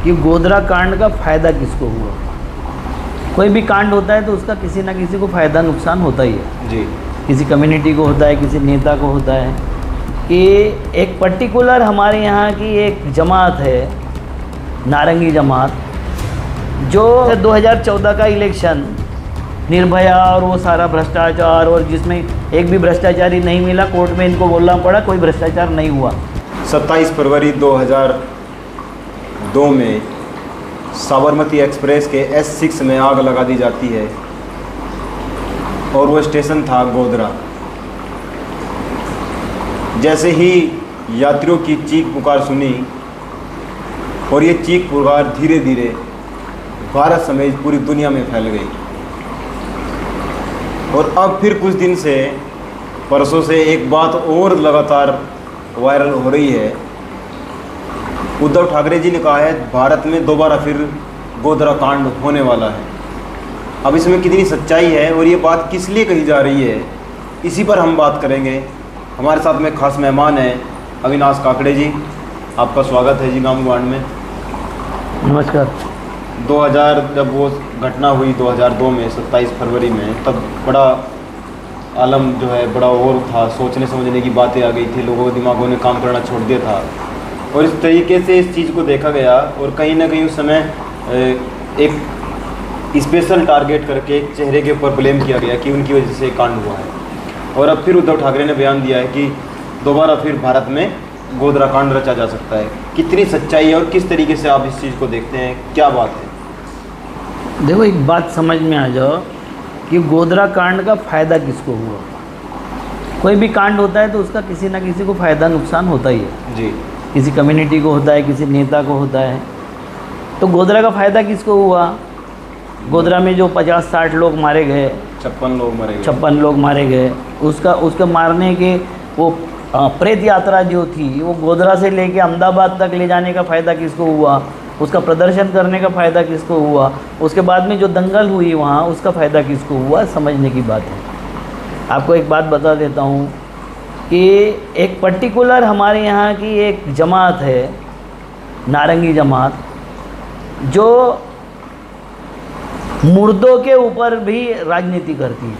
कि गोधरा कांड का फ़ायदा किसको हुआ। कोई भी कांड होता है तो उसका किसी ना किसी को फ़ायदा नुकसान होता ही है जी। किसी कम्युनिटी को होता है, किसी नेता को होता है। कि एक पर्टिकुलर हमारे यहाँ की एक जमात है, नारंगी जमात, जो 2014 का इलेक्शन निर्भया और वो सारा भ्रष्टाचार, और जिसमें एक भी भ्रष्टाचारी नहीं मिला, कोर्ट में इनको बोलना पड़ा कोई भ्रष्टाचार नहीं हुआ। 27 फरवरी 2002 में साबरमती एक्सप्रेस के S6 में आग लगा दी जाती है और वो स्टेशन था गोधरा। जैसे ही यात्रियों की चीख पुकार सुनी और ये चीख पुकार धीरे धीरे भारत समेत पूरी दुनिया में फैल गई। और अब फिर कुछ दिन से, परसों से एक बात और लगातार वायरल हो रही है। उद्धव ठाकरे जी ने कहा है भारत में दोबारा फिर गोधरा कांड होने वाला है। अब इसमें कितनी सच्चाई है और ये बात किस लिए कही जा रही है, इसी पर हम बात करेंगे। हमारे साथ में खास मेहमान हैं अविनाश काकड़े जी, आपका स्वागत है जी गांव में। नमस्कार। 2000 जब वो घटना हुई 2002 में 27 फरवरी में, तब बड़ा आलम जो है बड़ा और था, सोचने समझने की बातें आ गई थी, लोगों के दिमागों ने काम करना छोड़ दिया था और इस तरीके से इस चीज़ को देखा गया। और कहीं ना कहीं उस समय एक स्पेशल टारगेट करके एक चेहरे के ऊपर ब्लेम किया गया कि उनकी वजह से कांड हुआ है। और अब फिर उद्धव ठाकरे ने बयान दिया है कि दोबारा फिर भारत में गोधरा कांड रचा जा सकता है। कितनी सच्चाई है और किस तरीके से आप इस चीज़ को देखते हैं, क्या बात है? देखो, एक बात समझ में आ जाओ कि गोधरा कांड का फ़ायदा किसको हुआ। कोई भी कांड होता है तो उसका किसी ना किसी को फ़ायदा नुकसान होता ही है जी। किसी कम्युनिटी को होता है, किसी नेता को होता है। तो गोधरा का फ़ायदा किसको हुआ? गोधरा में जो 50-60 लोग मारे गए, 56 लोग मारे गए, उसका मारने के वो प्रेत यात्रा जो थी वो गोधरा से लेके अहमदाबाद तक ले जाने का फ़ायदा किसको हुआ? उसका प्रदर्शन करने का फ़ायदा किसको हुआ? उसके बाद में जो दंगल हुई वहाँ, उसका फ़ायदा किसको हुआ? समझने की बात है। आपको एक बात बता देता हूँ कि एक पर्टिकुलर हमारे यहाँ की एक जमात है, नारंगी जमात, जो मुर्दों के ऊपर भी राजनीति करती है।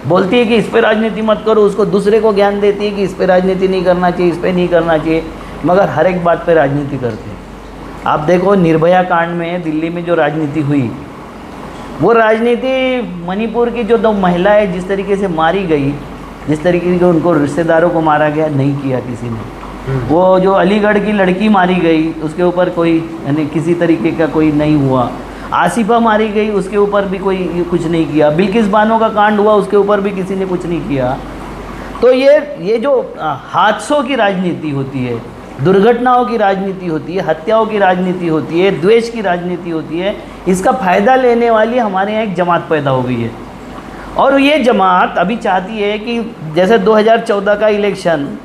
बोलती है कि इस पे राजनीति मत करो, उसको दूसरे को ज्ञान देती है कि इस पे राजनीति नहीं करना चाहिए, इस पे नहीं करना चाहिए, मगर हर एक बात पे राजनीति करती है। आप देखो, निर्भया कांड में दिल्ली में जो राजनीति हुई, वो राजनीति मणिपुर की जो 2 महिलाएं जिस तरीके से मारी गई, जिस तरीके से उनको रिश्तेदारों को मारा गया, नहीं किया किसी ने। वो जो अलीगढ़ की लड़की मारी गई, उसके ऊपर कोई यानी किसी तरीके का कोई नहीं हुआ। आसिफा मारी गई, उसके ऊपर भी कोई कुछ नहीं किया। बिल्किस बानो का कांड हुआ, उसके ऊपर भी किसी ने कुछ नहीं किया। तो ये जो हादसों की राजनीति होती है, दुर्घटनाओं की राजनीति होती है, हत्याओं की राजनीति होती है, द्वेष की राजनीति होती है, इसका फ़ायदा लेने वाली हमारे यहाँ एक जमात पैदा हो गई है। और ये जमात अभी चाहती है कि जैसे 2014 का इलेक्शन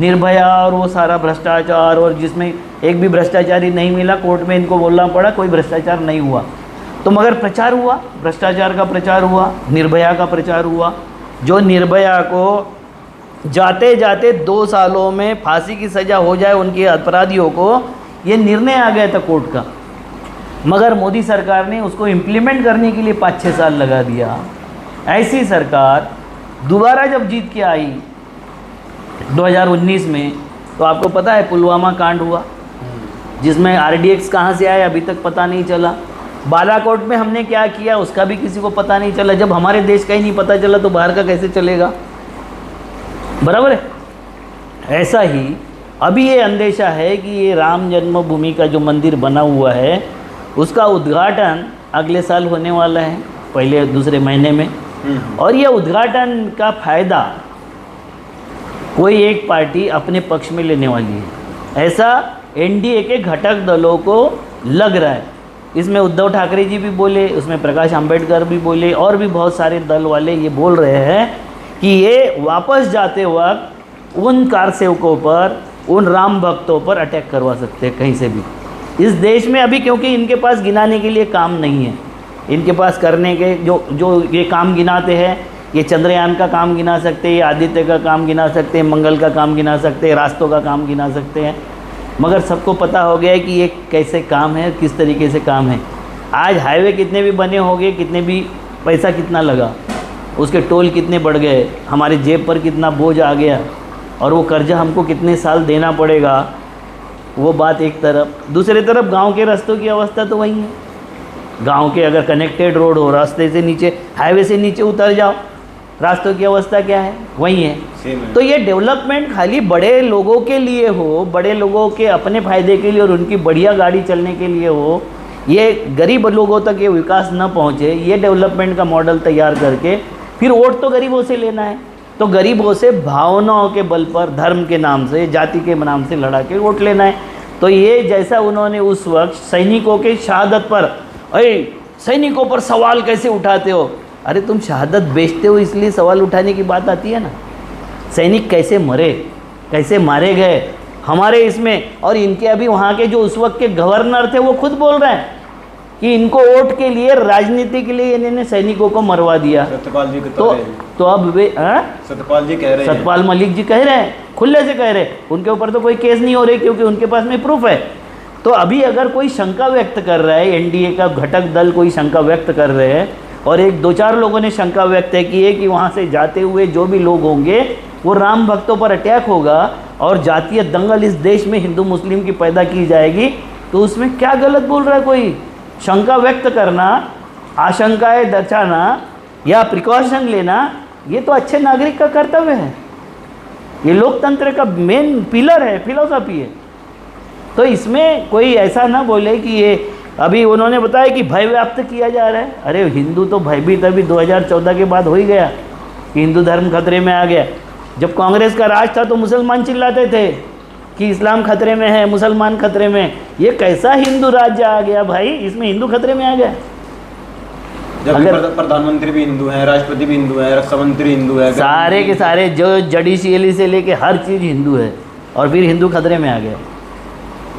निर्भया और वो सारा भ्रष्टाचार, और जिसमें एक भी भ्रष्टाचारी नहीं मिला, कोर्ट में इनको बोलना पड़ा कोई भ्रष्टाचार नहीं हुआ। तो मगर प्रचार हुआ, भ्रष्टाचार का प्रचार हुआ, निर्भया का प्रचार हुआ। जो निर्भया को जाते जाते 2 सालों में फांसी की सज़ा हो जाए उनके अपराधियों को, ये निर्णय आ गया था कोर्ट का, मगर मोदी सरकार ने उसको इम्प्लीमेंट करने के लिए 5-6 साल लगा दिया। ऐसी सरकार दोबारा जब जीत के आई 2019 में, तो आपको पता है पुलवामा कांड हुआ, जिसमें RDX कहाँ से आए अभी तक पता नहीं चला। बालाकोट में हमने क्या किया उसका भी किसी को पता नहीं चला। जब हमारे देश का ही नहीं पता चला तो बाहर का कैसे चलेगा? बराबर है। ऐसा ही अभी ये अंदेशा है कि ये राम जन्मभूमि का जो मंदिर बना हुआ है, उसका उद्घाटन अगले साल होने वाला है, पहले दूसरे महीने में। और ये उद्घाटन का फ़ायदा कोई एक पार्टी अपने पक्ष में लेने वाली है, ऐसा NDA के घटक दलों को लग रहा है। इसमें उद्धव ठाकरे जी भी बोले, उसमें प्रकाश अंबेडकर भी बोले, और भी बहुत सारे दल वाले ये बोल रहे हैं कि ये वापस जाते वक्त उन कारसेवकों पर, उन राम भक्तों पर अटैक करवा सकते हैं कहीं से भी इस देश में अभी, क्योंकि इनके पास गिनाने के लिए काम नहीं है। इनके पास करने के जो ये काम गिनाते हैं, ये चंद्रयान का काम गिना सकते हैं, ये आदित्य का काम गिना सकते हैं, मंगल का काम गिना सकते हैं, रास्तों का काम गिना सकते हैं, मगर सबको पता हो गया है कि ये कैसे काम है, किस तरीके से काम है। आज हाईवे कितने भी बने होंगे, कितने भी पैसा कितना लगा, उसके टोल कितने बढ़ गए, हमारे जेब पर कितना बोझ आ गया, और वो कर्जा हमको कितने साल देना पड़ेगा, वो बात एक तरफ। दूसरी तरफ गांव के रास्तों की अवस्था तो वही है। गांव के अगर कनेक्टेड रोड हो, रास्ते से नीचे, हाईवे से नीचे उतर जाओ, रास्तों की अवस्था क्या है, वही है। तो ये डेवलपमेंट खाली बड़े लोगों के लिए हो, बड़े लोगों के अपने फ़ायदे के लिए और उनकी बढ़िया गाड़ी चलने के लिए हो, ये गरीब लोगों तक ये विकास न पहुँचे, ये डेवलपमेंट का मॉडल तैयार करके फिर वोट तो गरीबों से लेना है। तो गरीबों से भावनाओं के बल पर, धर्म के नाम से, जाति के नाम से लड़ा के वोट लेना है। तो ये जैसा उन्होंने उस वक्त सैनिकों के शहादत पर, अरे सैनिकों पर सवाल कैसे उठाते हो, अरे तुम शहादत बेचते हो इसलिए सवाल उठाने की बात आती है ना। सैनिक कैसे मरे, कैसे मारे गए हमारे इसमें, और इनके अभी वहाँ के जो उस वक्त के गवर्नर थे वो खुद बोल रहे हैं कि इनको वोट के लिए, राजनीति के लिए इन्होंने सैनिकों को मरवा दिया। सत्यपाल जी तो अब वे सत्यपाल जी कह रहे हैं, सत्यपाल मलिक जी कह रहे हैं, खुले से कह रहे हैं, उनके ऊपर तो कोई केस नहीं हो रही क्योंकि उनके पास में प्रूफ है। तो अभी अगर कोई शंका व्यक्त कर रहा है, एनडीए का घटक दल कोई शंका व्यक्त कर रहे हैं, और एक दो चार लोगों ने शंका व्यक्त की है कि वहाँ से जाते हुए जो भी लोग होंगे वो राम भक्तों पर अटैक होगा और जातीय दंगल इस देश में हिंदू मुस्लिम की पैदा की जाएगी, तो उसमें क्या गलत बोल रहा है कोई। शंका व्यक्त करना, आशंकाएं दर्शाना या प्रिकॉशन लेना, ये तो अच्छे नागरिक का कर्तव्य है, ये लोकतंत्र का मेन पिलर है, फिलॉसफी है। तो इसमें कोई ऐसा ना बोले कि ये अभी उन्होंने बताया कि भय व्याप्त किया जा रहा है। अरे हिंदू तो भयभीत अभी 2014 के बाद हो ही गया कि हिंदू धर्म खतरे में आ गया। जब कांग्रेस का राज था तो मुसलमान चिल्लाते थे कि इस्लाम खतरे में है, मुसलमान खतरे में। ये कैसा हिंदू राज्य आ गया भाई, इसमें हिंदू खतरे में आ गया। जब प्रधानमंत्री भी हिंदू हैं, राष्ट्रपति भी हिंदू हैं, रक्षा मंत्री हिंदू है, सारे के सारे जो जुडिशियली से लेके हर चीज़ हिंदू है, और फिर हिंदू खतरे में आ गया।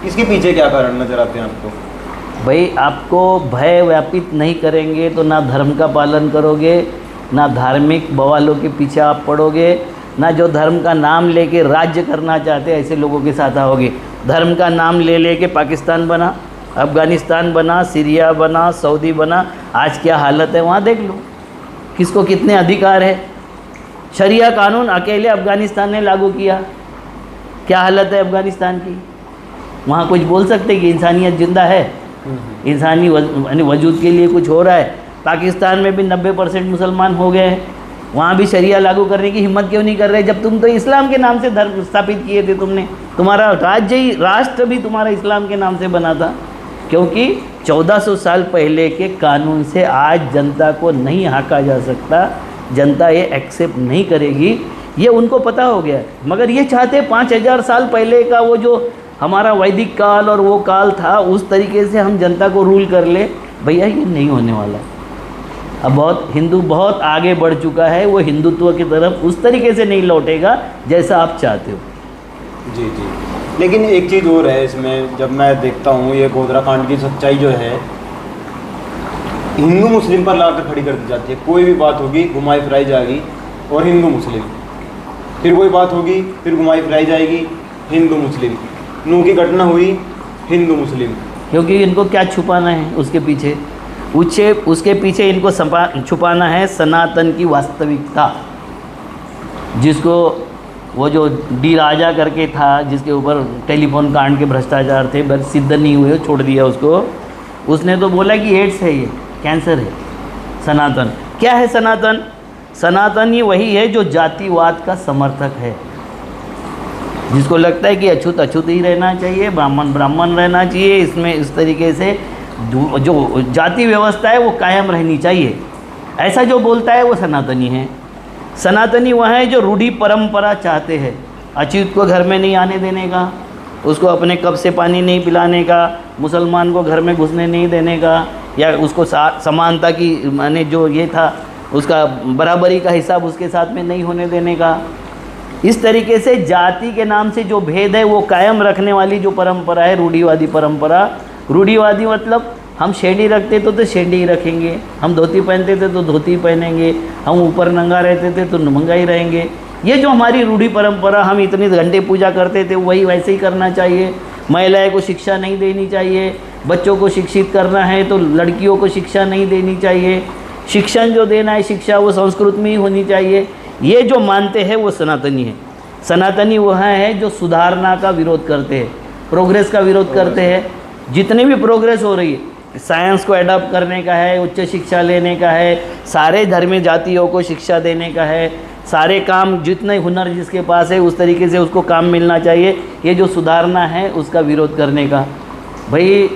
इसके पीछे क्या कारण नजर आते हैं आपको? भाई आपको भय व्यापित नहीं करेंगे तो ना धर्म का पालन करोगे, ना धार्मिक बवालों के पीछे आप पड़ोगे, ना जो धर्म का नाम लेके राज्य करना चाहते हैं ऐसे लोगों के साथ आओगे। धर्म का नाम ले लेके पाकिस्तान बना, अफ़गानिस्तान बना, सीरिया बना, सऊदी बना, आज क्या हालत है वहाँ देख लो, किसको कितने अधिकार है। शरिया कानून अकेले अफ़गानिस्तान ने लागू किया, क्या हालत है अफ़गानिस्तान की। वहाँ कुछ बोल सकते कि इंसानियत जिंदा है, इंसानी वजूद के लिए कुछ हो रहा है। पाकिस्तान में भी 90% मुसलमान हो गए हैं, वहाँ भी शरिया लागू करने की हिम्मत क्यों नहीं कर रहे, जब तुम तो इस्लाम के नाम से धर्म स्थापित किए थे तुमने। तुम्हारा राज्य ही, राष्ट्र भी तुम्हारा इस्लाम के नाम से बना था, क्योंकि 1400 साल पहले के कानून से आज जनता को नहीं हाँका जा सकता, जनता ये एक्सेप्ट नहीं करेगी, ये उनको पता हो गया। मगर ये चाहते 5000 साल पहले का वो जो हमारा वैदिक काल और वो काल था, उस तरीके से हम जनता को रूल कर ले। भैया ये नहीं होने वाला। अब बहुत हिंदू बहुत आगे बढ़ चुका है, वो हिंदुत्व की तरफ उस तरीके से नहीं लौटेगा जैसा आप चाहते हो। जी जी, लेकिन एक चीज़ और है इसमें, जब मैं देखता हूँ ये गोधरा कांड की सच्चाई जो है हिंदू मुस्लिम पर लाकर खड़ी कर दी जाती है। कोई भी बात होगी घुमाई फिराई जाएगी और हिंदू मुस्लिम, फिर कोई बात होगी फिर घुमाई फिराई जाएगी हिंदू मुस्लिम। नूह की घटना हुई हिंदू मुस्लिम, क्योंकि इनको क्या छुपाना है उसके पीछे, उसके पीछे इनको छुपाना है सनातन की वास्तविकता, जिसको वो जो डी राजा करके था, जिसके ऊपर टेलीफोन कांड के भ्रष्टाचार थे, बस सिद्ध नहीं हुए, छोड़ दिया उसको। उसने तो बोला कि एड्स है, ये कैंसर है। सनातन क्या है? सनातन, सनातन ही वही है जो जातिवाद का समर्थक है, जिसको लगता है कि अछूत अछूत ही रहना चाहिए, ब्राह्मण ब्राह्मण रहना चाहिए, इसमें इस तरीके से जो जाति व्यवस्था है वो कायम रहनी चाहिए, ऐसा जो बोलता है वो सनातनी है। सनातनी वह है जो रूढ़ी परंपरा चाहते हैं, अछूत को घर में नहीं आने देने का, उसको अपने कप से पानी नहीं पिलाने का, मुसलमान को घर में घुसने नहीं देने का, या उसको समानता की माने जो ये था उसका बराबरी का हिसाब उसके साथ में नहीं होने देने का। इस तरीके से जाति के नाम से जो भेद है वो कायम रखने वाली जो परंपरा है रूढ़िवादी परंपरा। रूढ़िवादी मतलब हम शेंडी रखते तो शेंडी ही रखेंगे, हम धोती पहनते थे तो धोती पहनेंगे, हम ऊपर नंगा रहते थे तो नंगा ही रहेंगे। ये जो हमारी रूढ़ी परंपरा, हम इतनी घंटे पूजा करते थे वही वैसे ही करना चाहिए, महिलाएं को शिक्षा नहीं देनी चाहिए, बच्चों को शिक्षित करना है तो लड़कियों को शिक्षा नहीं देनी चाहिए, शिक्षण जो देना है शिक्षा वो संस्कृत में ही होनी चाहिए। ये जो मानते हैं वो सनातनी है। सनातनी वह है जो सुधारना का विरोध करते हैं, प्रोग्रेस का विरोध करते हैं। जितनी भी प्रोग्रेस हो रही है, साइंस को अडॉप्ट करने का है, उच्च शिक्षा लेने का है, सारे धर्मी जातियों को शिक्षा देने का है, सारे काम जितने हुनर जिसके पास है उस तरीके से उसको काम मिलना चाहिए, ये जो सुधारना है उसका विरोध करने का। भाई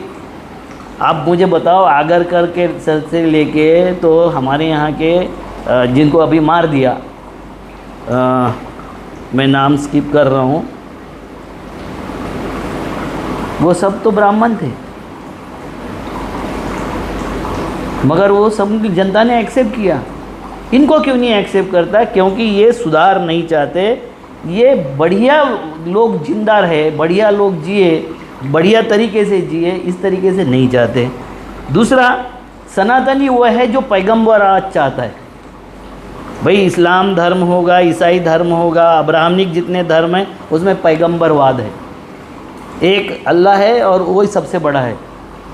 आप मुझे बताओ, आगरकर के सर से लेके तो हमारे यहाँ के जिनको अभी मार दिया, मैं नाम स्किप कर रहा हूँ, वो सब तो ब्राह्मण थे, मगर वो सब जनता ने एक्सेप्ट किया। इनको क्यों नहीं एक्सेप्ट करता? क्योंकि ये सुधार नहीं चाहते, ये बढ़िया लोग जिंदा रहे, बढ़िया लोग जिए, बढ़िया तरीके से जिए, इस तरीके से नहीं चाहते। दूसरा, सनातनी वो है जो पैगंबर राज चाहता है। भाई इस्लाम धर्म होगा, ईसाई धर्म होगा, अब्राह्मणिक जितने धर्म हैं उसमें पैगंबरवाद है। एक अल्लाह है और वही सबसे बड़ा है,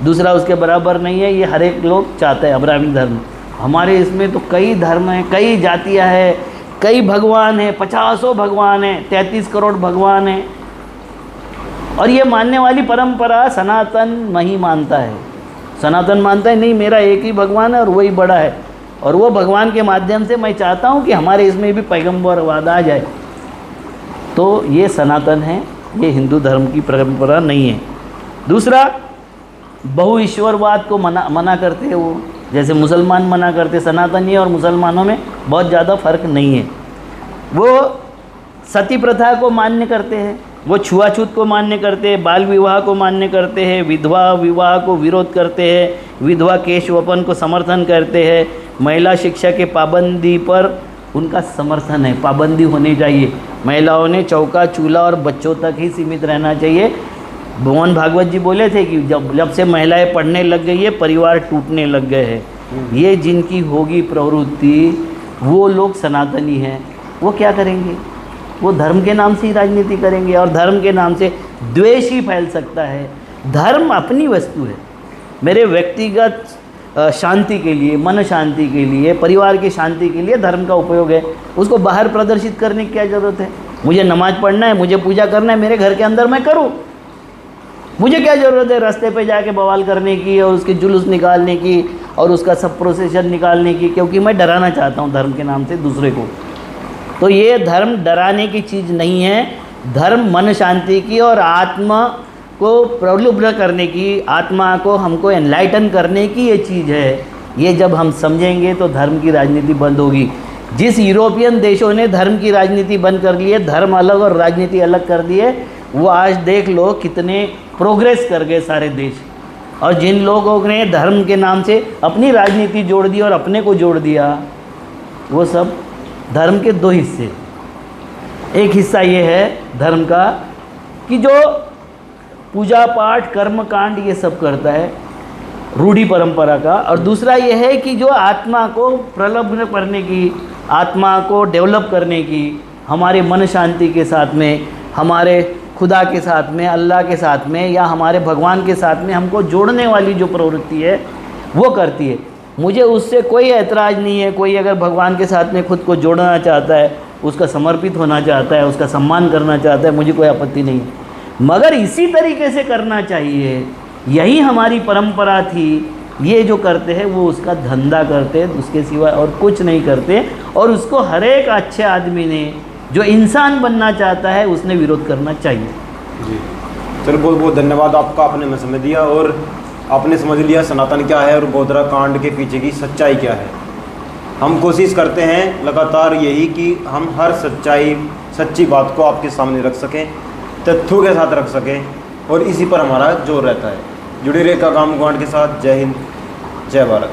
दूसरा उसके बराबर नहीं है, ये हर एक लोग चाहते हैं अब्राह्मणिक धर्म। हमारे इसमें तो कई धर्म हैं, कई जातियां हैं, कई भगवान हैं, 50 भगवान हैं, 33 करोड़ भगवान हैं, और ये मानने वाली परंपरा सनातन नहीं मानता है। सनातन मानता है नहीं, मेरा एक ही भगवान है और वही बड़ा है, और वो भगवान के माध्यम से मैं चाहता हूँ कि हमारे इसमें भी पैगंबरवाद आ जाए। तो ये सनातन है, ये हिंदू धर्म की परंपरा नहीं है। दूसरा, बहुईश्वरवाद को मना करते हैं वो, जैसे मुसलमान मना करते। सनातनी और मुसलमानों में बहुत ज़्यादा फर्क नहीं है। वो सती प्रथा को मान्य करते हैं, वो छुआछूत को मान्य करते हैं, बाल विवाह को मान्य करते हैं, विधवा विवाह को विरोध करते हैं, विधवा केशवपन को समर्थन करते हैं, महिला शिक्षा के पाबंदी पर उनका समर्थन है। पाबंदी होनी चाहिए, महिलाओं ने चौका चूल्हा और बच्चों तक ही सीमित रहना चाहिए। मोहन भागवत जी बोले थे कि जब से महिलाएं पढ़ने लग गई है परिवार टूटने लग गए हैं। ये जिनकी होगी प्रवृत्ति, वो लोग सनातनी हैं। वो क्या करेंगे? वो धर्म के नाम से ही राजनीति करेंगे, और धर्म के नाम से द्वेष ही फैल सकता है। धर्म अपनी वस्तु है, मेरे व्यक्तिगत शांति के लिए, मन शांति के लिए, परिवार की शांति के लिए धर्म का उपयोग है। उसको बाहर प्रदर्शित करने की क्या ज़रूरत है? मुझे नमाज पढ़ना है, मुझे पूजा करना है, मेरे घर के अंदर मैं करूँ। मुझे क्या ज़रूरत है रास्ते पे जाके बवाल करने की और उसके जुलूस निकालने की और उसका सब प्रोसेशन निकालने की, क्योंकि मैं डराना चाहता हूँ धर्म के नाम से दूसरे को। तो ये धर्म डराने की चीज़ नहीं है। धर्म मन शांति की और आत्मा को प्रलुब्ध करने की, आत्मा को हमको एनलाइटन करने की ये चीज़ है। ये जब हम समझेंगे तो धर्म की राजनीति बंद होगी। जिस यूरोपियन देशों ने धर्म की राजनीति बंद कर ली है, धर्म अलग और राजनीति अलग कर दी है, वो आज देख लो कितने प्रोग्रेस कर गए सारे देश। और जिन लोगों ने धर्म के नाम से अपनी राजनीति जोड़ दी और अपने को जोड़ दिया, वो सब धर्म के दो हिस्से। एक हिस्सा ये है धर्म का कि जो पूजा पाठ कर्म कांड ये सब करता है रूढ़ी परंपरा का, और दूसरा ये है कि जो आत्मा को प्रलब्ध करने की, आत्मा को डेवलप करने की, हमारे मन शांति के साथ में, हमारे खुदा के साथ में, अल्लाह के साथ में, या हमारे भगवान के साथ में हमको जोड़ने वाली जो प्रवृत्ति है वो करती है। मुझे उससे कोई ऐतराज़ नहीं है। कोई अगर भगवान के साथ में खुद को जोड़ना चाहता है, उसका समर्पित होना चाहता है, उसका सम्मान करना चाहता है, मुझे कोई आपत्ति नहीं है, मगर इसी तरीके से करना चाहिए। यही हमारी परंपरा थी। ये जो करते हैं वो उसका धंधा करते हैं, उसके सिवा और कुछ नहीं करते। और उसको हर एक अच्छे आदमी ने, जो इंसान बनना चाहता है, उसने विरोध करना चाहिए। जी चलो, बहुत बहुत धन्यवाद आपका। आपने हमें समझ दिया और आपने समझ लिया सनातन क्या है और गोधरा कांड के पीछे की सच्चाई क्या है। हम कोशिश करते हैं लगातार यही कि हम हर सच्ची बात को आपके सामने रख सकें, तथ्यों के साथ रख सकें, और इसी पर हमारा जोर रहता है। जुड़े रहे का काम कांड के साथ। जय हिंद, जय भारत।